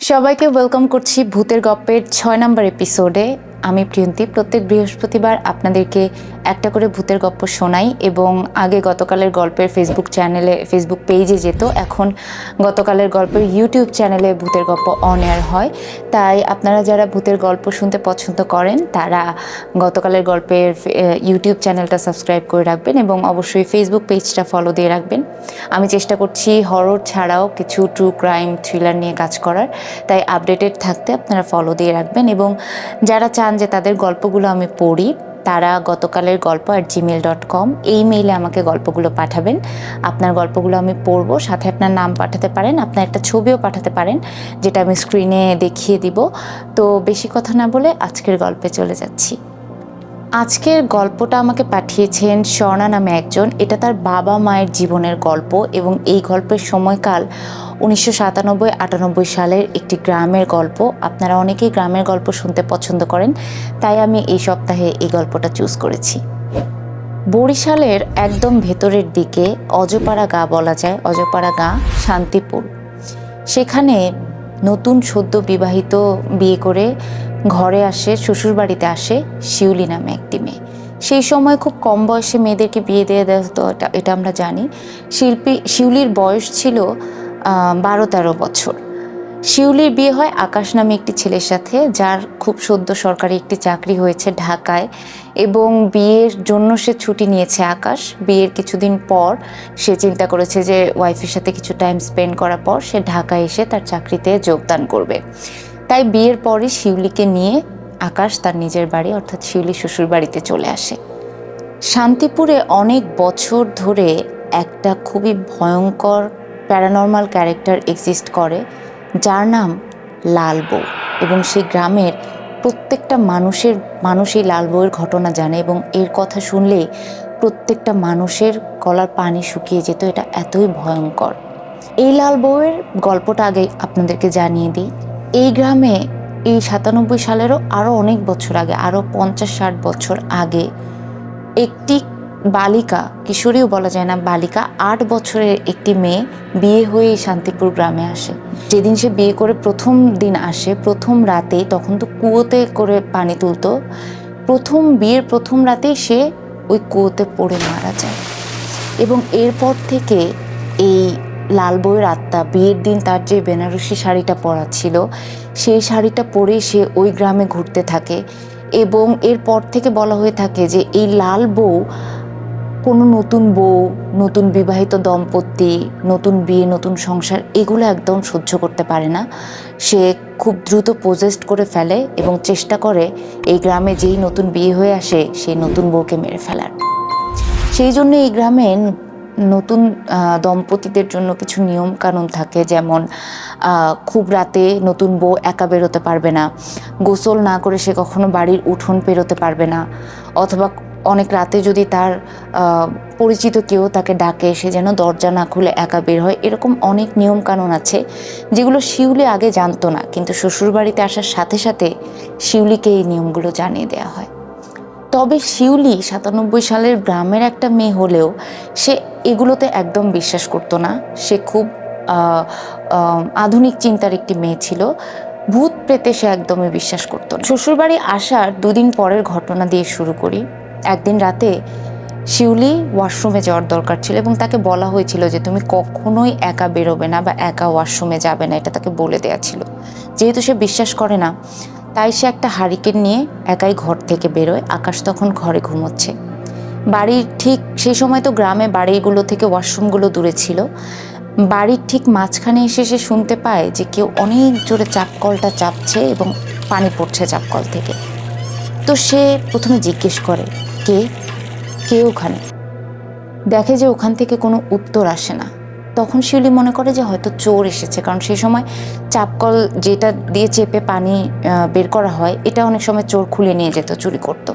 সবাইকে ওয়েলকাম করছি ভূতের গপ্পের ৬ নম্বর এপিসোডে। আমি প্রিয়ন্তী প্রত্যেক বৃহস্পতিবার আপনাদেরকে একটা করে ভূতের গপ্প শোনাই এবং আগে গতকালের গল্পের ফেসবুক পেজে যেত, এখন গতকালের গল্পের ইউটিউব চ্যানেলে ভূতের গপ্প অন এয়ার হয়। তাই আপনারা যারা ভূতের গল্প শুনতে পছন্দ করেন তারা গতকালের গল্পের ইউটিউব চ্যানেলটা সাবস্ক্রাইব করে রাখবেন এবং অবশ্যই ফেসবুক পেজটা ফলো দিয়ে রাখবেন। আমি চেষ্টা করছি হরর ছাড়াও কিছু ট্রু ক্রাইম থ্রিলার নিয়ে কাজ করার, তাই আপডেটেড থাকতে আপনারা ফলো দিয়ে রাখবেন। এবং যারা চান যে তাদের গল্পগুলো আমি পড়ি তারা গতকালের গল্প@gmail.com এই মেইলে আমাকে গল্পগুলো পাঠাবেন। আপনার গল্পগুলো আমি পড়বো, সাথে আপনার নাম পাঠাতে পারেন, আপনার একটা ছবিও পাঠাতে পারেন যেটা আমি স্ক্রিনে দেখিয়ে দিব। তো বেশি কথা না বলে আজকের গল্পে চলে যাচ্ছি। আজকের গল্পটা আমাকে পাঠিয়েছেন স্বর্ণা নামে একজন। এটা তার বাবা মায়ের জীবনের গল্প এবং এই গল্পের সময়কাল 1997-98 সালের একটি গ্রামের গল্প। আপনারা অনেকেই গ্রামের গল্প শুনতে পছন্দ করেন, তাই আমি এই সপ্তাহে এই গল্পটা চুজ করেছি। বরিশালের একদম ভেতরের দিকে অজপাড়া গাঁ বলা যায়, অজপাড়া গাঁ শান্তিপুর। সেখানে নতুন সদ্য বিবাহিত বিয়ে করে ঘরে আসে, শ্বশুরবাড়িতে আসে শিউলি নামে একটি মেয়ে। সেই সময় খুব কম বয়সে মেয়েদেরকে বিয়ে দিয়ে দেওয়া হতো, এটা আমরা জানি। শিউলির বয়স ছিল 12-13 বছর। শিউলির বিয়ে হয় আকাশ নামে একটি ছেলের সাথে, যার খুব সদ্য সরকারি একটি চাকরি হয়েছে ঢাকায় এবং বিয়ের জন্য সে ছুটি নিয়েছে আকাশ। বিয়ের কিছুদিন পর সে চিন্তা করেছে যে ওয়াইফের সাথে কিছু টাইম স্পেন্ড করার পর সে ঢাকায় এসে তার চাকরিতে যোগদান করবে। তাই বিয়ের পরই শিউলিকে নিয়ে আকাশ তার নিজের বাড়ি অর্থাৎ শিউলির শ্বশুর বাড়িতে চলে আসে। শান্তিপুরে অনেক বছর ধরে একটা খুবই ভয়ঙ্কর প্যারানর্মাল ক্যারেক্টার এক্সিস্ট করে, যার নাম লাল বউ। এবং সেই গ্রামের প্রত্যেকটা মানুষ এই লাল বউয়ের ঘটনা জানে এবং এর কথা শুনলেই প্রত্যেকটা মানুষের গলার পানি শুকিয়ে যেত, এটা এতই ভয়ঙ্কর। এই লাল বউয়ের গল্পটা আগে আপনাদেরকে জানিয়ে দিই। এই গ্রামে এই 97 সালেরও আরও অনেক বছর আগে, আরও 50-60 বছর আগে একটি বালিকা, কিশোরীও বলা যায় না, বালিকা 8 বছরের একটি মেয়ে বিয়ে হয়ে শান্তিপুর গ্রামে আসে। যেদিন সে বিয়ে করে প্রথম দিন আসে, প্রথম রাতেই, তখন তো কুয়োতে করে পানি তুলতো, বিয়ের প্রথম রাতেই সে ওই কুয়োতে পড়ে মারা যায়। এবং এরপর থেকে এই লাল বউয়ের আত্মা বিয়ের দিন তার যে বেনারসি শাড়িটা পরা ছিল সেই শাড়িটা পরে সে ওই গ্রামে ঘুরতে থাকে। এবং এরপর থেকে বলা হয়ে থাকে যে এই লাল বউ কোনো নতুন বউ, নতুন বিবাহিত দম্পতি, নতুন বিয়ে, নতুন সংসার এগুলো একদম সহ্য করতে পারে না। সে খুব দ্রুত পজেস্ট করে ফেলে এবং চেষ্টা করে এই গ্রামে যেই নতুন বিয়ে হয়ে আসে সেই নতুন বউকে মেরে ফেলার। সেই জন্য এই গ্রামে নতুন দম্পতিদের জন্য কিছু নিয়ম কানুন থাকে, যেমন খুব রাতে নতুন বউ একা বেরোতে পারবে না, গোসল না করে সে কখনো বাড়ির উঠোন পেরোতে পারবে না, অথবা অনেক রাতে যদি তার পরিচিত কেউ তাকে ডাকে সে যেন দরজা না খুলে একা বের হয়। এরকম অনেক নিয়ম কানুন আছে যেগুলো শিউলি আগে জানতো না, কিন্তু শ্বশুরবাড়িতে আসার সাথে সাথে শিউলিকে এই নিয়মগুলো জানিয়ে দেওয়া হয়। তবে শিউলি 97 সালের গ্রামের একটা মেয়ে হলেও সে এগুলোতে একদম বিশ্বাস করতো না। সে খুব আধুনিক চিন্তার একটি মেয়ে ছিল, ভূত প্রেতে সে একদমই বিশ্বাস করতো না। শ্বশুরবাড়ি আসার 2 দিন পরের ঘটনা দিয়ে শুরু করি। একদিন রাতে শিউলি ওয়াশরুমে যাওয়ার দরকার ছিল এবং তাকে বলা হয়েছিল যে তুমি কখনোই একা বেরোবে না বা একা ওয়াশরুমে যাবে না, এটা তাকে বলে দেওয়া ছিল। যেহেতু সে বিশ্বাস করে না, তাই সে একটা হারিকেন নিয়ে একাই ঘর থেকে বেরোয়। আকাশ তখন ঘরে ঘুমোচ্ছে। বাড়ির ঠিক সেই সময় তো গ্রামে বাড়িগুলো থেকে ওয়াশরুমগুলো দূরে ছিল। বাড়ির ঠিক মাঝখানে এসে সে শুনতে পায় যে কেউ অনেক জোরে চাপকলটা চাপছে এবং পানি পড়ছে চাপকল থেকে। তো সে প্রথমে জিজ্ঞেস করে কে কে ওখানে। দেখে যে ওখান থেকে কোনো উত্তর আসে না। তখন শিউলি মনে করে যে হয়তো চোর এসেছে, কারণ সেই সময় চাপকল যেটা দিয়ে চেপে পানি বের করা হয় এটা অনেক সময় চোর খুলে নিয়ে যেত, চুরি করত।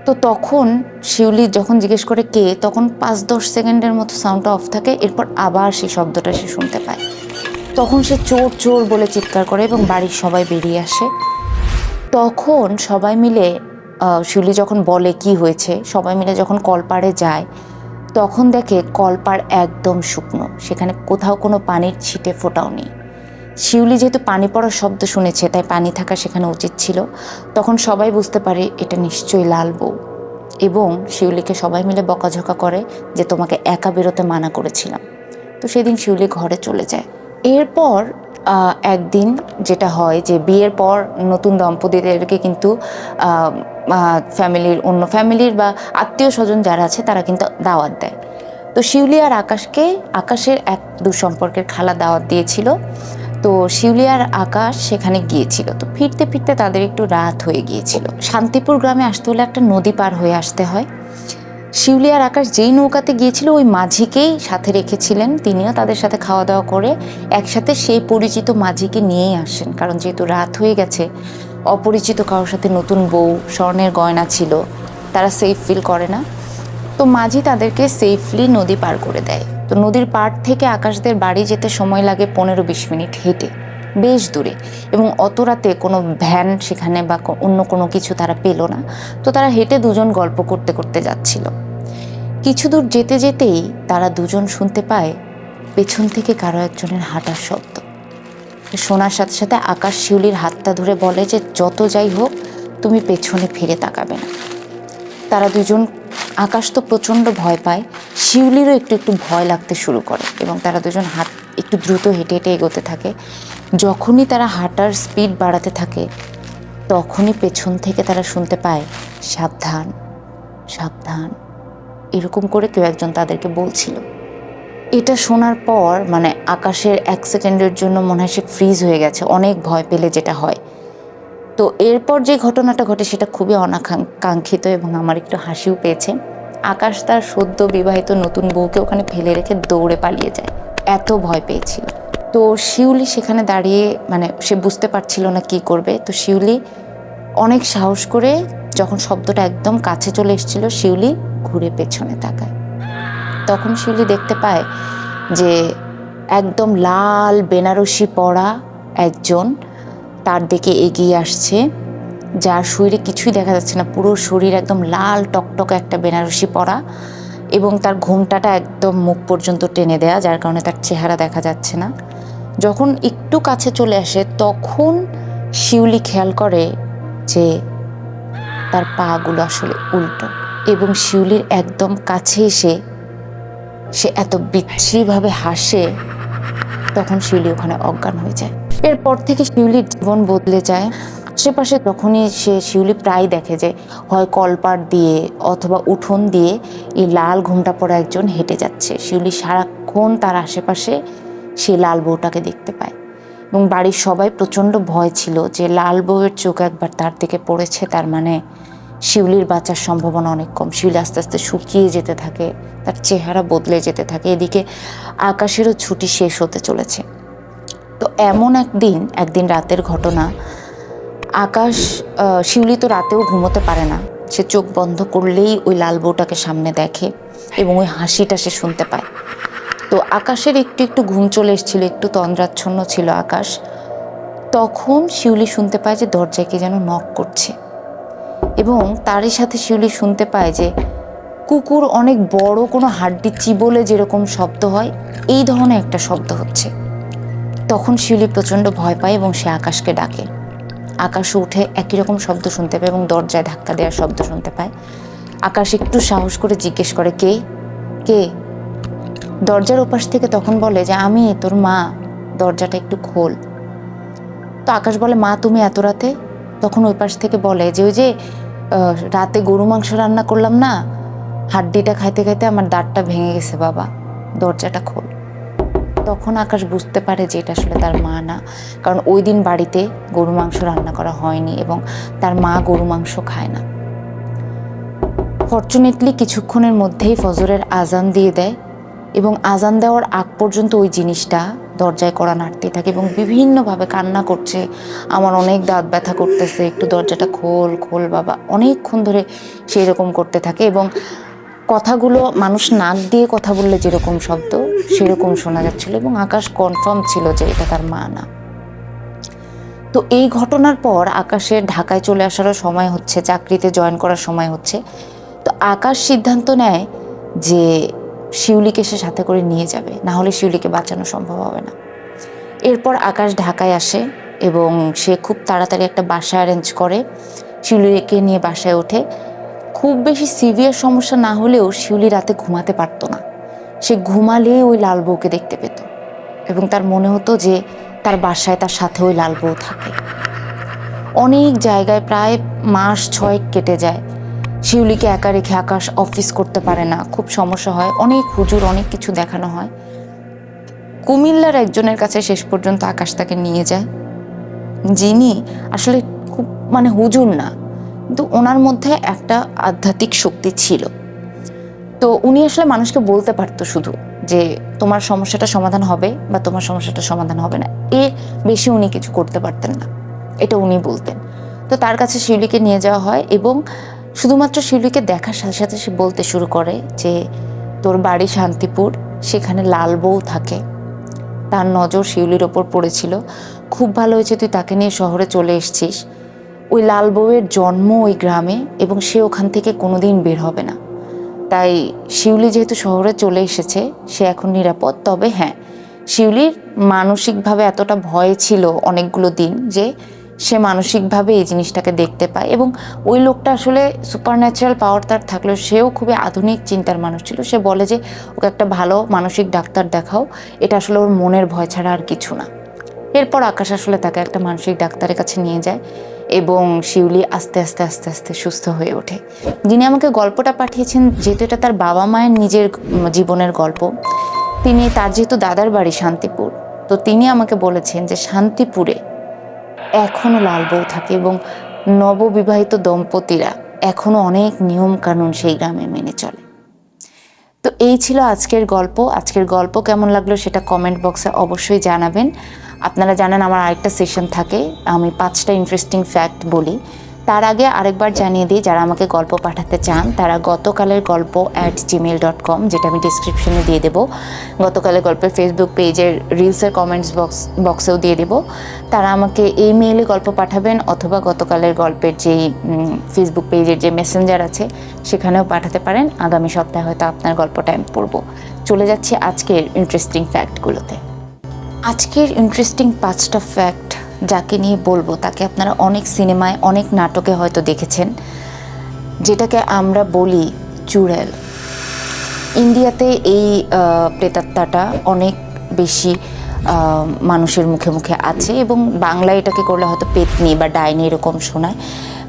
তো তখন শিউলি যখন জিজ্ঞেস করে কে, তখন 5-10 সেকেন্ডের মতো সাউন্ডটা অফ থাকে, এরপর আবার সেই শব্দটা সে শুনতে পায়। তখন সে চোর চোর বলে চিৎকার করে এবং বাড়ির সবাই বেরিয়ে আসে। তখন সবাই মিলে শিউলি যখন বলে কি হয়েছে, সবাই মিলে যখন কলপাড়ে যায় তখন দেখে কলপাড় একদম শুকনো, সেখানে কোথাও কোনো পানির ছিটে ফোঁটাও নেই। শিউলি যেহেতু পানি পড়ার শব্দ শুনেছে, তাই পানি থাকা সেখানে উচিত ছিল। তখন সবাই বুঝতে পারে এটা নিশ্চয়ই লাল বউ, এবং শিউলিকে সবাই মিলে বকাঝকা করে যে তোমাকে একা বেরোতে মানা করেছিলাম। তো সেদিন শিউলি ঘরে চলে যায়। এরপর একদিন যেটা হয় যে বিয়ের পর নতুন দম্পতিদেরকে কিন্তু ফ্যামিলির বা আত্মীয় স্বজন যারা আছে তারা কিন্তু দাওয়াত দেয়। তো শিউলি আর আকাশের এক দুঃসম্পর্কের খালা দাওয়াত দিয়েছিল। তো শিউলি আর আকাশ সেখানে গিয়েছিল। তো ফিরতে ফিরতে তাদের একটু রাত হয়ে গিয়েছিল। শান্তিপুর গ্রামে আসতে হলে একটা নদী পার হয়ে আসতে হয়। শিউলি আর আকাশ যেই নৌকাতে গিয়েছিল ওই মাঝিকেই সাথে রেখেছিলেন, তিনিও তাদের সাথে খাওয়া দাওয়া করে একসাথে সেই পরিচিত মাঝিকে নিয়েই আসেন। কারণ যেহেতু রাত হয়ে গেছে, অপরিচিত কারোর সাথে নতুন বউ, স্বর্ণের গয়না ছিল, তারা সেফ ফিল করে না। তো মাঝি তাদেরকে সেফলি নদী পার করে দেয়। তো নদীর পার থেকে আকাশদের বাড়ি যেতে সময় লাগে 15-20 মিনিট হেঁটে, বেশ দূরে, এবং অত রাতে কোনো ভ্যান সেখানে বা অন্য কোনো কিছু তারা পেল না। তো তারা হেঁটে দুজন গল্প করতে করতে যাচ্ছিল। কিছু দূর যেতে যেতেই তারা দুজন শুনতে পায় পেছন থেকে কারো একজনের হাঁটার শব্দ। শোনার সাথে সাথে আকাশ শিউলির হাতটা ধরে বলে যে যত যাই হোক তুমি পেছনে ফিরে তাকাবে না। তারা দুজন, আকাশ তো প্রচণ্ড ভয় পায়, শিউলিরও একটু একটু ভয় লাগতে শুরু করে, এবং তারা দুজন একটু দ্রুত হেঁটে হেঁটে এগোতে থাকে। যখনই তারা হাঁটার স্পিড বাড়াতে থাকে তখনই পেছন থেকে তারা শুনতে পায় সাবধান সাবধান, এরকম করে কেউ একজন তাদেরকে বলছিল। এটা শোনার পর মানে আকাশের 1 সেকেন্ডের জন্য মনে হয় সে ফ্রিজ হয়ে গেছে, অনেক ভয় পেলে যেটা হয়। তো এরপর যে ঘটনাটা ঘটে সেটা খুবই অনাকাঙ্ক্ষিত এবং আমার একটু হাসিও পেয়েছে। আকাশ তার সদ্য বিবাহিত নতুন বউকে ওখানে ফেলে রেখে দৌড়ে পালিয়ে যায়, এত ভয় পেয়েছিল। তো শিউলি সেখানে দাঁড়িয়ে মানে সে বুঝতে পারছিল না কি করবে। তো শিউলি অনেক সাহস করে, যখন শব্দটা একদম কাছে চলে এসেছিল, শিউলি ঘুরে পেছনে তাকায়। তখন শিউলি দেখতে পায় যে একদম লাল বেনারসি পরা একজন তার দিকে এগিয়ে আসছে, যার শরীরে কিছুই দেখা যাচ্ছে না, পুরো শরীর একদম লাল টকটকে একটা বেনারসি পরা, এবং তার ঘোমটাটা একদম মুখ পর্যন্ত টেনে দেয়া, যার কারণে তার চেহারা দেখা যাচ্ছে না। যখন একটু কাছে চলে আসে তখন শিউলি খেয়াল করে যে তার পাগুলো আসলে উল্টো, এবং শিউলির একদম কাছে এসে সে এত বিচ্ছিরিভাবে হাসে, তখন শিউলি ওখানে অজ্ঞান হয়ে যায়। এরপর থেকে শিউলির জীবন বদলে যায়। আশেপাশে যখনই শিউলি প্রায় দেখে যে হয় কলপাড় দিয়ে অথবা উঠোন দিয়ে এই লাল ঘোমটা পরা একজন হেঁটে যাচ্ছে। শিউলি সারাক্ষণ তার আশেপাশে সেই লাল বউটাকে দেখতে পায়, এবং বাড়ির সবাই প্রচণ্ড ভয় ছিল যে লাল বউয়ের চোখ একবার তার দিকে পড়েছে, তার মানে শিউলির বাঁচার সম্ভাবনা অনেক কম। শিউলি আস্তে আস্তে শুকিয়ে যেতে থাকে, তার চেহারা বদলে যেতে থাকে। এদিকে আকাশেরও ছুটি শেষ হতে চলেছে। তো এমন একদিন রাতের ঘটনা, আকাশ, শিউলি তো রাতেও ঘুমোতে পারে না, সে চোখ বন্ধ করলেই ওই লাল বউটাকে সামনে দেখে এবং ওই হাসিটা সে শুনতে পায়। তো আকাশের একটু একটু ঘুম চলে এসেছিল, একটু তন্দ্রাচ্ছন্ন ছিল আকাশ। তখন শিউলি শুনতে পায় যে দরজায় কে যেন নক করছে, এবং তারই সাথে শিউলি শুনতে পায় যে কুকুর অনেক বড় কোনো হাড্ডি চিবোলে যেরকম শব্দ হয় এই ধরনের একটা শব্দ হচ্ছে। তখন শিউলি প্রচণ্ড ভয় পায় এবং সে আকাশকে ডাকে। আকাশ উঠে একই রকম শব্দ শুনতে পায় এবং দরজায় ধাক্কা দেওয়ার শব্দ শুনতে পায়। আকাশ একটু সাহস করে জিজ্ঞেস করে কে কে। দরজার ওপাশ থেকে তখন বলে যে আমি তোর মা, দরজাটা একটু খোল। তো আকাশ বলে মা তুমি এত রাতে? তখন ওই পাশ থেকে বলে যে ওই যে রাতে গরু মাংস রান্না করলাম না, হাড্ডিটা খাইতে খাইতে আমার দাঁতটা ভেঙে গেছে বাবা, দরজাটা খোল। তখন আকাশ বুঝতে পারে যে এটা আসলে তার মা না, কারণ ওই দিন বাড়িতে গরু মাংস রান্না করা হয়নি এবং তার মা গরু মাংস খায় না। ফরচুনেটলি কিছুক্ষণের মধ্যেই ফজরের আজান দিয়ে দেয়, এবং আজান দেওয়ার আগ পর্যন্ত ওই জিনিসটা দরজায় কড়া নাড়তে থাকে এবং বিভিন্নভাবে কান্না করছে, আমার অনেক দাঁত ব্যথা করতেছে, একটু দরজাটা খোল খোল বাবা। অনেকক্ষণ ধরে সেই রকম করতে থাকে, এবং কথাগুলো মানুষ নাক দিয়ে কথা বললে যেরকম শব্দ সেরকম শোনা যাচ্ছিল, এবং আকাশ কনফার্ম ছিল যে এটা তার মা না। তো এই ঘটনার পর আকাশের ঢাকায় চলে আসারও সময় হচ্ছে, চাকরিতে জয়েন করার সময় হচ্ছে। তো আকাশ সিদ্ধান্ত নেয় যে শিউলিকে সে সাথে করে নিয়ে যাবে, না হলে শিউলিকে বাঁচানো সম্ভব হবে না। এরপর আকাশ ঢাকায় আসে এবং সে খুব তাড়াতাড়ি একটা বাসা অ্যারেঞ্জ করে, শিউলিকে নিয়ে বাসায় ওঠে। খুব বেশি সিভিয়ার সমস্যা না হলেও শিউলি রাতে ঘুমাতে পারতো না। সে ঘুমালেই ওই লাল বউকে দেখতে পেত এবং তার মনে হতো যে তার বাসায় তার সাথে ওই লাল বউ থাকে। অনেক জায়গায় প্রায় মাস 6 কেটে যায়। শিউলিকে একা রেখে আকাশ অফিস করতে পারে না, খুব সমস্যা হয়, অনেক হুজুর অনেক কিছু দেখানো হয়। কুমিল্লার একজনের কাছে শেষ পর্যন্ত আকাশ তাকে নিয়ে যায়, যিনি আসলে খুব হুজুর না, কিন্তু ওনার মধ্যে একটা আধ্যাত্মিক শক্তি ছিল। তো উনি আসলে মানুষকে বলতে পারতো শুধু যে তোমার সমস্যাটা সমাধান হবে বা তোমার সমস্যাটা সমাধান হবে না, এর বেশি উনি কিছু করতে পারতেন না, এটা উনি বলতেন। তো তার কাছে শিউলিকে নিয়ে যাওয়া হয় এবং শুধুমাত্র শিউলিকে দেখার সাথে সাথে সে বলতে শুরু করে যে তোর বাড়ি শান্তিপুর, সেখানে লাল বউ থাকে। তার নজর শিউলির ওপর পড়েছিল, খুব ভালো হয়েছে তুই তাকে নিয়ে শহরে চলে এসেছিস। ওই লাল বউয়ের জন্ম ওই গ্রামে এবং সে ওখান থেকে কোনোদিন বের হবে না। তাই শিউলি যেহেতু শহরে চলে এসেছে সে এখন নিরাপদ। তবে হ্যাঁ, শিউলির মানসিকভাবে এতটা ভয় ছিল অনেকগুলো দিন যে সে মানসিকভাবে এই জিনিসটাকে দেখতে পায় এবং ওই লোকটা আসলে সুপার ন্যাচারাল পাওয়ার তার থাকলেও সেও খুবই আধুনিক চিন্তার মানুষ ছিল। সে বলে যে ওকে একটা ভালো মানসিক ডাক্তার দেখাও, এটা আসলে ওর মনের ভয় ছাড়া আর কিছু না। এরপর আকাশ আসলে তাকে একটা মানসিক ডাক্তারের কাছে নিয়ে যায় এবং শিউলি আস্তে আস্তে আস্তে আস্তে সুস্থ হয়ে ওঠে। যিনি আমাকে গল্পটা পাঠিয়েছেন, যেহেতু এটা তার বাবা মায়ের নিজের জীবনের গল্প, তিনি তার যেহেতু দাদার বাড়ি শান্তিপুর, তো তিনি আমাকে বলেছেন যে শান্তিপুরে এখনও লাল বউ থাকে এবং নববিবাহিত দম্পতিরা এখনও অনেক নিয়ম কানুন সেই গ্রামে মেনে চলে। তো এই ছিল আজকের গল্প। আজকের গল্প কেমন লাগলো সেটা কমেন্ট বক্সে অবশ্যই জানাবেন। আপনারা জানেন আমার আরেকটা সেশন থাকে, আমি 5টা ইন্টারেস্টিং ফ্যাক্ট বলি। তার আগে আরেকবার জানিয়ে দিই, যারা আমাকে গল্প পাঠাতে চান তারা গতকালের গল্প @gmail.com, যেটা আমি ডিসক্রিপশনে দিয়ে দেবো, গতকালের গল্পের ফেসবুক পেজের রিলসের কমেন্টস বক্সেও দিয়ে দেবো। তারা আমাকে এই মেইলে গল্প পাঠাবেন অথবা গতকালের গল্পের যেই ফেসবুক পেজের যে মেসেঞ্জার আছে সেখানেও পাঠাতে পারেন। আগামী সপ্তাহে হয়তো আপনার গল্পটা আমি পড়ব। চলে যাচ্ছি আজকের ইন্টারেস্টিং ফ্যাক্টগুলোতে। আজকের ইন্টারেস্টিং 5টা ফ্যাক্ট যাকে নিয়ে বলবো তাকে আপনারা অনেক সিনেমায় অনেক নাটকে হয়তো দেখেছেন, যেটাকে আমরা বলি চুড়েল। ইন্ডিয়াতে এই প্রেতাত্মাটা অনেক বেশি মানুষের মুখে মুখে আছে এবং বাংলায় এটাকে করলে হয়তো পেতনি বা ডাইনি এরকম শোনায়।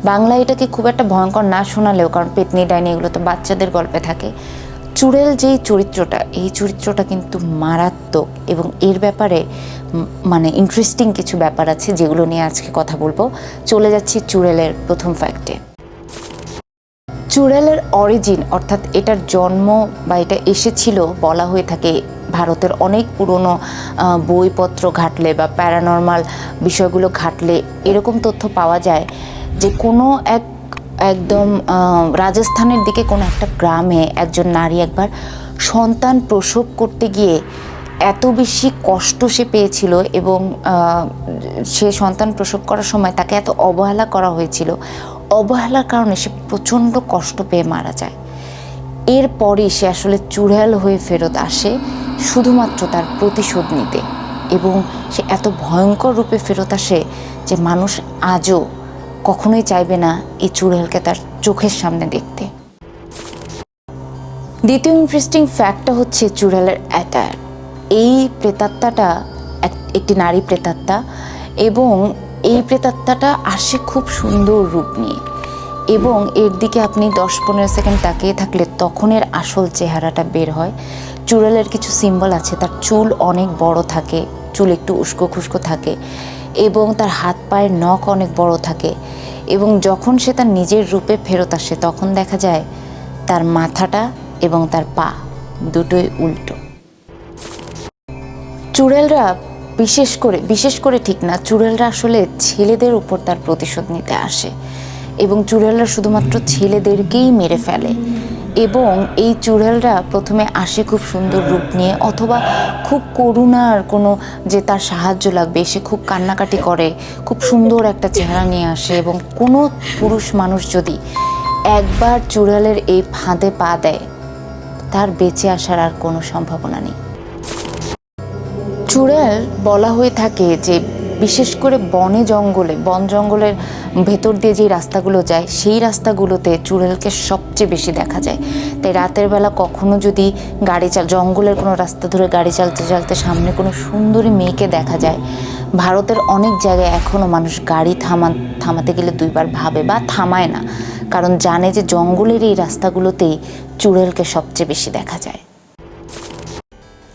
বাংলায় এটাকে খুব একটা ভয়ঙ্কর না শোনালেও, কারণ পেতনি ডাইনি এগুলো তো বাচ্চাদের গল্পে থাকে, চুড়েল যেই চরিত্রটা, এই চরিত্রটা কিন্তু মারাত্মক এবং এর ব্যাপারে ইন্টারেস্টিং কিছু ব্যাপার আছে যেগুলো নিয়ে আজকে কথা বলবো। চলে যাচ্ছি চুড়েলের প্রথম ফ্যাক্টে। চুড়েলের অরিজিন অর্থাৎ এটার জন্ম বা এটা এসেছিল বলা হয়ে থাকে ভারতের অনেক পুরনো বইপত্র ঘাটলে বা প্যারানর্মাল বিষয়গুলো ঘাটলে এরকম তথ্য পাওয়া যায় যে কোনো একদম রাজস্থানের দিকে কোনো একটা গ্রামে একজন নারী একবার সন্তান প্রসব করতে গিয়ে এত বেশি কষ্ট সে পেয়েছিল এবং সে সন্তান প্রসব করার সময় তাকে এত অবহেলা করা হয়েছিল, অবহেলার কারণে সে প্রচণ্ড কষ্ট পেয়ে মারা যায়। এরপরই সে আসলে চুড়েল হয়ে ফেরত আসে শুধুমাত্র তার প্রতিশোধ নিতে এবং সে এত ভয়ঙ্কর রূপে ফেরত আসে যে মানুষ আজও কখনোই চাইবে না এই চুড়েলকে তার চোখের সামনে দেখতে। দ্বিতীয় ইন্টারেস্টিং ফ্যাক্টটা হচ্ছে চুড়েলের অ্যাটায়ার। এই প্রেতাত্মাটা একটি নারী প্রেতাত্মা এবং এই প্রেতাত্মাটা আসে খুব সুন্দর রূপ নিয়ে এবং এর দিকে আপনি 10-15 সেকেন্ড তাকিয়ে থাকলে তখন এর আসল চেহারাটা বের হয়। চুড়েলের কিছু সিম্বল আছে, তার চুল অনেক বড় থাকে, চুল একটু উস্কো খুস্কো থাকে এবং তার হাত পায়ের নখ অনেক বড় থাকে এবং যখন সে তার নিজের রূপে ফেরত আসে তখন দেখা যায় তার মাথাটা এবং তার পা দুটোই উল্টো। চুড়েলরা বিশেষ করে ঠিক না, চুড়েলরা আসলে ছেলেদের উপর তার প্রতিশোধ নিতে আসে এবং চুড়েলরা শুধুমাত্র ছেলেদেরকেই মেরে ফেলে এবং এই চুড়েলরা প্রথমে আসে খুব সুন্দর রূপ নিয়ে অথবা খুব করুণার কোনো যে তার সাহায্য লাগবে, সে খুব কান্নাকাটি করে, খুব সুন্দর একটা চেহারা নিয়ে আসে এবং কোনো পুরুষ মানুষ যদি একবার চুড়েলের এই ফাঁদে পা দেয় তার বেঁচে আসার আর কোনো সম্ভাবনা নেই। চুড়েল বলা হয়ে থাকে যে বিশেষ করে বন জঙ্গলের ভেতর দিয়ে যে রাস্তাগুলো যায় সেই রাস্তাগুলোতে চুড়েলকে সবচেয়ে বেশি দেখা যায়। তাই রাতের বেলা কখনো যদি জঙ্গলের কোনো রাস্তা ধরে গাড়ি চালতে সামনে কোনো সুন্দরী মেয়েকে দেখা যায়, ভারতের অনেক জায়গায় এখনও মানুষ গাড়ি থামাতে গেলে দুইবার ভাবে বা থামায় না, কারণ জানে যে জঙ্গলের এই রাস্তাগুলোতেই চুড়েলকে সবচেয়ে বেশি দেখা যায়।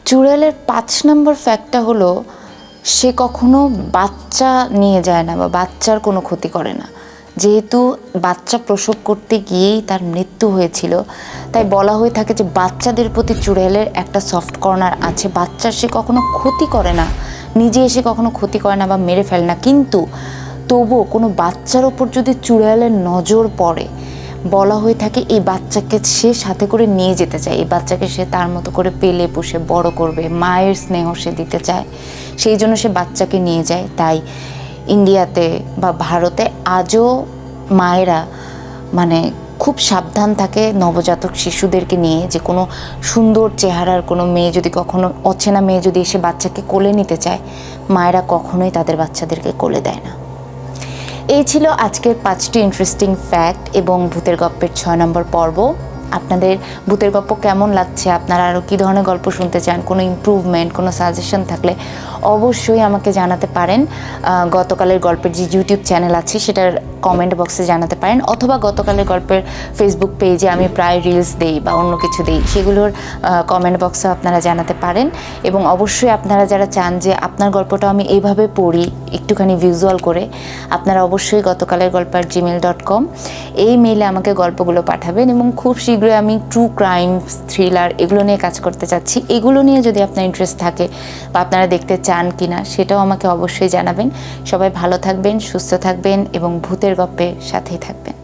চুড়েলের 5 নম্বর ফ্যাক্টটা হলো সে কখনো বাচ্চা নিয়ে যায় না বা বাচ্চার কোনো ক্ষতি করে না। যেহেতু বাচ্চা প্রসব করতে গিয়েই তার মৃত্যু হয়েছিল, তাই বলা হয়ে থাকে যে বাচ্চাদের প্রতি চুড়েলের একটা সফট কর্নার আছে। বাচ্চার সে কখনো ক্ষতি করে না, নিজে এসে কখনো ক্ষতি করে না বা মেরে ফেলে না, কিন্তু তবুও কোনো বাচ্চার ওপর যদি চুড়েলের নজর পড়ে, বলা হয়ে থাকে এই বাচ্চাকে সে সাথে করে নিয়ে যেতে চায়, এই বাচ্চাকে সে তার মতো করে পেলে পুষে বড় করবে, মায়ের স্নেহ সে দিতে চায়, সেই জন্য সে বাচ্চাকে নিয়ে যায়। তাই ইন্ডিয়াতে বা ভারতে আজও মায়েরা খুব সাবধান থাকে নবজাতক শিশুদেরকে নিয়ে, যে কোনো সুন্দর চেহারার কোনো মেয়ে যদি কখনো অচেনা মেয়ে যদি এসে বাচ্চাকে কোলে নিতে চায়, মায়েরা কখনোই তাদের বাচ্চাদেরকে কোলে দেয় না। এই ছিল আজকের 5টি ইন্টারেস্টিং ফ্যাক্ট এবং ভূতের গল্পের 6 নম্বর পর্ব। আপনাদের ভূতের গল্প কেমন লাগছে, আপনারা আরও কী ধরনের গল্প শুনতে চান, কোনো ইমপ্রুভমেন্ট, কোনো সাজেশন থাকলে অবশ্যই আমাকে জানাতে পারেন। গতকালের গল্পের যে ইউটিউব চ্যানেল আছে সেটার কমেন্ট বক্সে জানাতে পারেন, অথবা গতকালের গল্পের ফেসবুক পেজে আমি প্রায় রিলস দেই বা অন্য কিছু দেই, সেগুলোর কমেন্ট বক্সে আপনারা জানাতে পারেন। এবং অবশ্যই আপনারা যারা চান যে আপনার গল্পটা আমি এইভাবে পড়ি একটুখানি ভিজুয়াল করে, আপনারা অবশ্যই গতকালের gmail.com এই মেইলে আমাকে গল্পগুলো পাঠাবেন। এবং খুব শীঘ্রই আমি ট্রু ক্রাইম, থ্রিলার এগুলো নিয়ে কাজ করতে চাচ্ছি। এগুলো নিয়ে যদি আপনার ইন্টারেস্ট থাকে বা আপনারা দেখতে চান কিনা সেটাও আমাকে অবশ্যই জানাবেন। সবাই ভালো থাকবেন, সুস্থ থাকবেন এবং ভূতের গল্পের সাথেই থাকবেন।